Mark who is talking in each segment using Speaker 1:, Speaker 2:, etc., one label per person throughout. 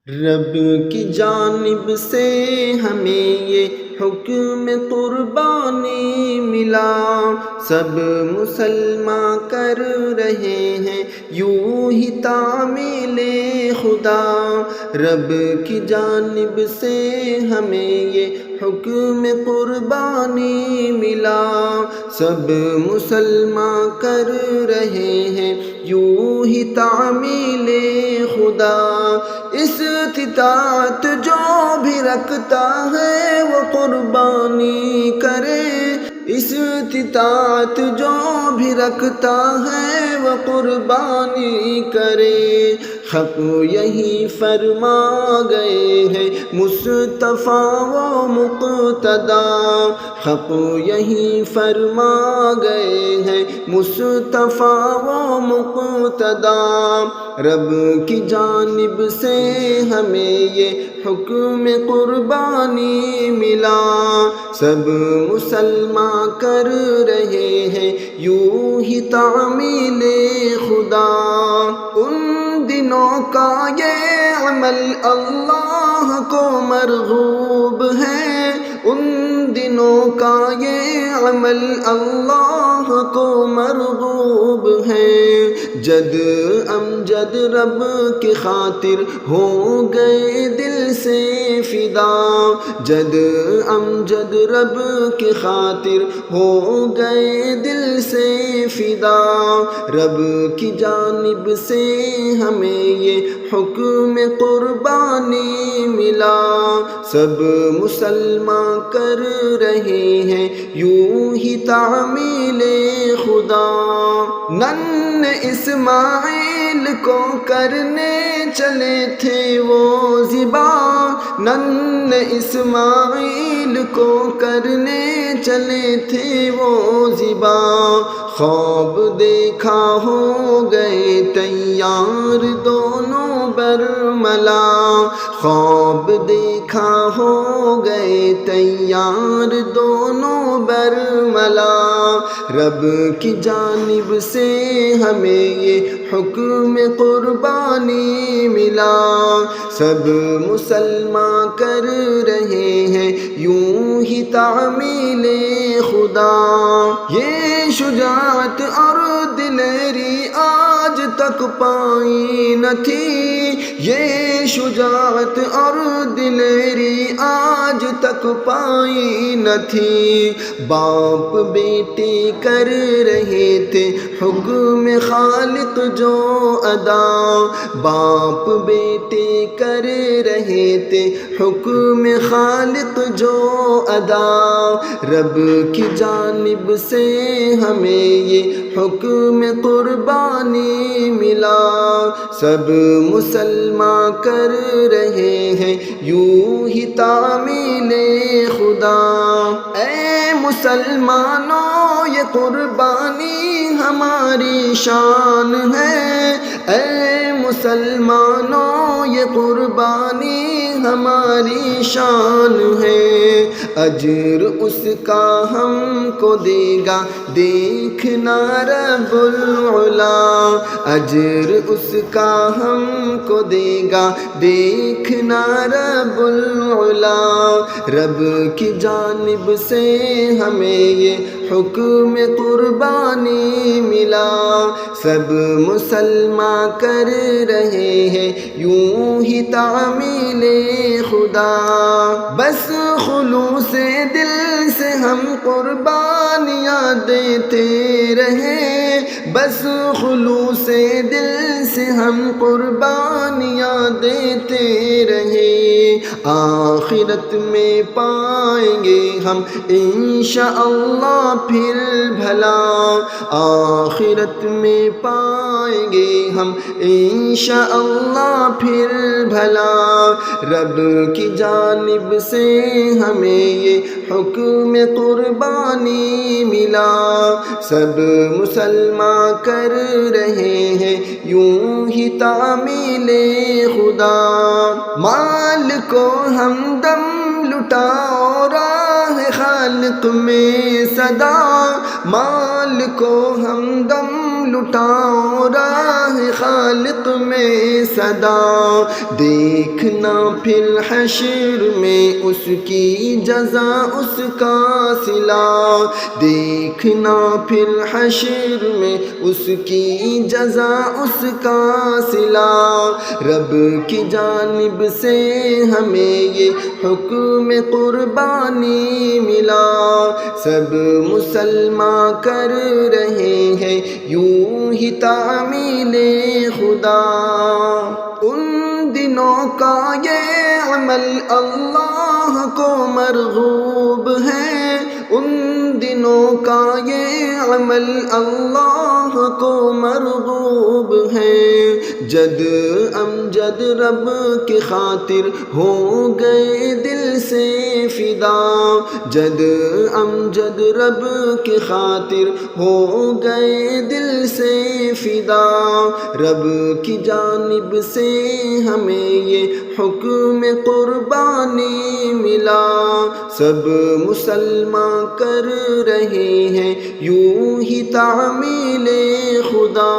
Speaker 1: رب کی جانب سے ہمیں یہ حکم قربانی ملا، سب مسلمان کر رہے ہیں یوں ہی تعمیل خدا۔ رب کی جانب سے ہمیں یہ حکم قربانی ملا، سب مسلمان کر رہے ہیں یوں ہی تعمیل خدا۔ استطاعت جو بھی رکھتا ہے وہ قربانی کرے، استطاعت جو بھی رکھتا ہے وہ قربانی کرے۔ حق یہی فرما گئے ہیں مصطفیٰ و مقتدیٰ، حق یہی فرما گئے ہیں مصطفیٰ و مقتدیٰ۔ رب کی جانب سے ہمیں یہ حکم قربانی ملا، سب مسلمان کر رہے ہیں یوں ہی تعمیل خدا۔ ان دنوں کا یہ عمل اللہ کو مرغوب ہے، ان دنوں کا یہ عمل اللہ کو مرغوب ہے۔ جد امجد رب کی خاطر ہو گئے دل سے فدا، جد امجد رب کی خاطر ہو گئے دل سے فدا۔ رب کی جانب سے ہمیں یہ حکم قربانی ملا، سب مسلمان کر رہے ہیں یوں ہی تعمیل خدا۔ نن اسماعیل کو کرنے چلے تھے وہ ذبح، نن اسماعیل کو کرنے چلے تھے وہ ذبح۔ خواب دیکھا ہو گئے تیار دونوں برملا، خواب دیکھا ہو گئے تیار دونوں برملا۔ رب کی جانب سے ہمیں یہ حکم قربانی ملا، سب مسلمان کر رہے ہیں یوں ہی تعمیل خدا۔ یہ شجاعت اور دلیری آج تک پائی نہ تھی، یہ شجاعت اور دلیری آج تک پائی نہ تھی۔ باپ بیٹے کر رہے تھے حکم خالق جو ادا، باپ بیٹے کر رہے تھے حکم خالق جو ادا۔ رب کی جانب سے ہمیں یہ حکم قربانی ملا، سب مسلمان کر رہے ہیں یوں ہی تعمیل خدا۔ اے مسلمانوں یہ قربانی ہماری شان ہے، اے مسلمانوں یہ قربانی ہماری شان ہے۔ اجر اس کا ہم کو دے گا دیکھنا رب العلا، اجر اس کا ہم کو دے گا دیکھنا رب العلا۔ رب کی جانب سے ہمیں یہ حکم قربانی ملا، سب مسلمان کر رہے ہیں یوں ہی تعمیل خدا۔ بس خلوص دل سے ہم قربانیاں دیتے رہے، بس خلوص دل سے ہم قربانیاں دیتے رہے۔ آخرت میں پائیں گے ہم انشاءاللہ پھر بھلا، آخرت میں پائیں گے ہم انشاءاللہ پھر بھلا۔ رب کی جانب سے ہمیں یہ حکم قربانی ملا، سب مسلمان کر رہے ہیں یوں ہی تعمیل خدا۔ مال کو ہم دم لٹا راہ خالق میں صدا، مال کو ہمدم لٹاؤ راہ خالق میں صدا، دیکھنا پھر حشر میں اس کی جزا اس کا صلہ، دیکھنا پھر حشر میں اس کی جزا اس کا صلہ، رب کی جانب سے ہمیں یہ حکم قربانی ملا، سب مسلمان کر رہے ہیں یوں ہی تعمیل خدا، ان دنوں کا یہ عمل اللہ کو مرغوب ہے، ان دنوں کا یہ عمل اللہ کو مرغوب ہے، جد امجد رب کی خاطر ہو گئے دل سے فدا، جد امجد رب کی خاطر ہو گئے دل سے فدا، رب کی جانب سے ہمیں یہ حکم قربانی ملا، سب مسلمان کر رہے ہیں یوں ہی تعمیل خدا،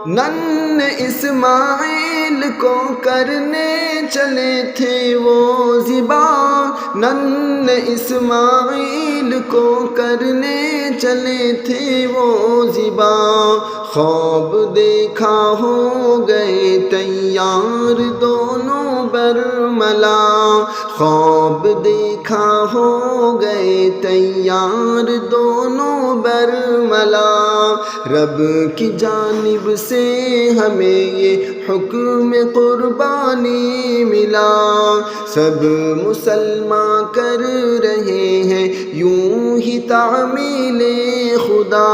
Speaker 1: نن اسماعیل کو کرنے چلے تھے وہ ذبح، نن اسماعیل کو کرنے چلے تھے وہ ذبح، خواب دیکھا ہو گئے تیار دونوں برملا، خواب دیکھا ہو گئے تیار دونوں برملا، رب کی جانب سے ہمیں یہ حکم قربانی ملا، سب مسلمان کر رہے ہیں یوں ہی تعمیل خدا،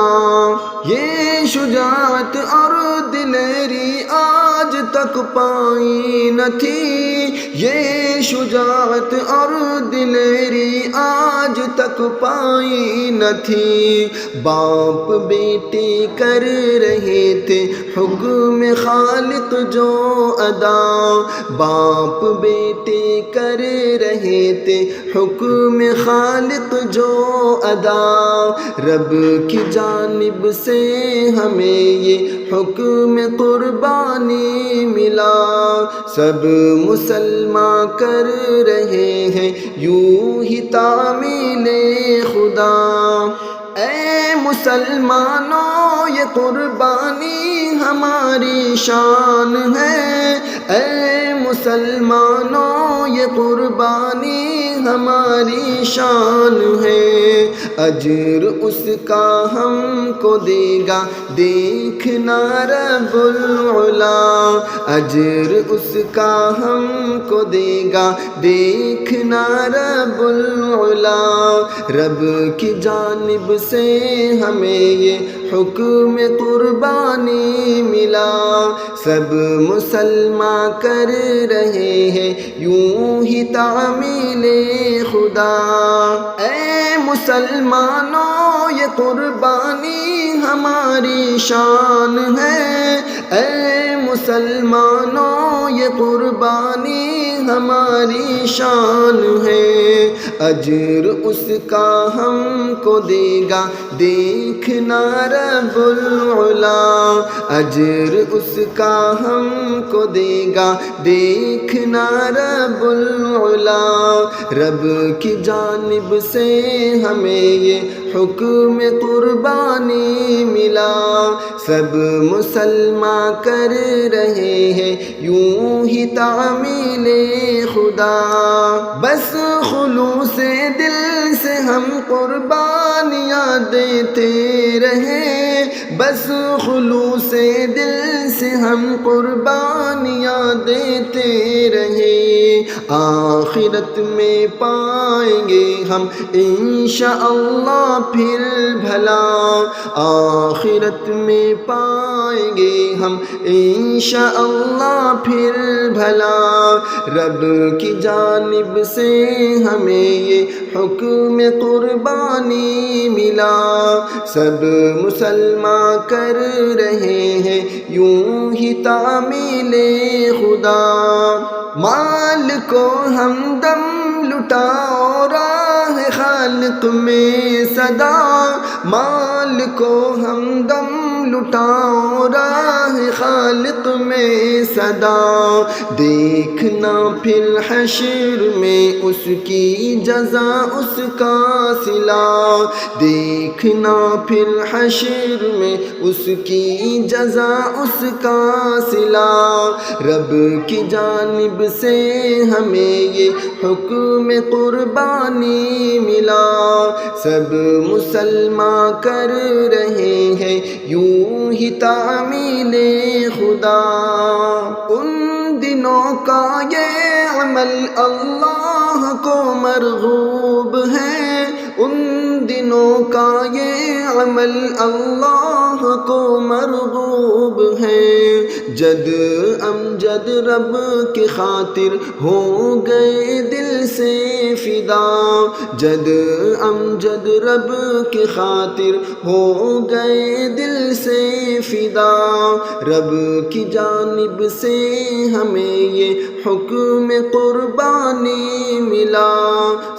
Speaker 1: یہ شجاعت اور دلیری آج تک پائی نہ تھی، یہ شجاعت اور دلیری آج تک پائی نہ تھی، باپ بیٹے کر رہے تھے حکم خالق جو ادا، باپ بیٹے کر رہے تھے حکم خالق جو ادا، رب کی جانب سے ہمیں یہ حکم قربانی ملا، سب مسلمان کر رہے ہیں یوں ہی تعمیل خدا، اے مسلمانوں یہ قربانی ہماری شان ہے، اے مسلمانوں یہ قربانی ہماری شان ہے، اجر اس کا ہم کو دے گا دیکھنا رب العلا، اجر اس کا ہم کو دے گا دیکھنا رب العلا، رب کی جانب سے ہمیں یہ حکم قربانی ملا، سب مسلمان کر رہے ہیں یوں ہی تعمیل خدا، اے مسلمانوں یہ قربانی ہماری شان ہے، اے مسلمانوں یہ قربانی ہماری شان ہے، اجر اس کا ہم کو دے گا دیکھنا رب العلا، اجر اس کا ہم کو دے گا دیکھنا رب العلا، رب کی جانب سے ہمیں یہ حکم قربانی ملا، سب مسلمان کر رہے ہیں یوں ہی تعمیل خدا، بس خلوص دل سے ہم قربانیاں دیتے رہے، بس خلوص دل سے ہم قربانیاں دیتے رہے، آخرت میں پائیں گے ہم انشاءاللہ پھر بھلا، آخرت میں پائیں گے ہم انشاءاللہ پھر بھلا، رب کی جانب سے ہمیں یہ حکم قربانی ملا، سب مسلمان کر رہے ہیں یوں ہی تعمیل خدا، مال کو ہمدم لٹاؤ راہ ہے خالق میں صدا، مال کو ہمدم لٹاؤ راہ خالق میں صدا، دیکھنا پھر حشر میں اس کی جزا اس کا صلہ، دیکھنا پھر حشر میں اس کی جزا اس کا صلہ، رب کی جانب سے ہمیں یہ حکم قربانی ملا، سب مسلمان کر رہے ہیں یوں ہی تعمیل خدا، ان دنوں کا یہ عمل اللہ کو مرغوب ہے، ان دنوں کا یہ عمل اللہ کو مرغوب ہے، جد امجد رب کی خاطر ہو گئے دل سے فدا، جد امجد رب کی خاطر ہو گئے دل سے فدا، رب کی جانب سے ہمیں یہ حکم قربانی ملا،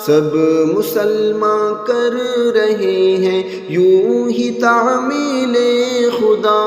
Speaker 1: سب مسلمان کر رہے ہیں یوں ہی تعمیل خدا۔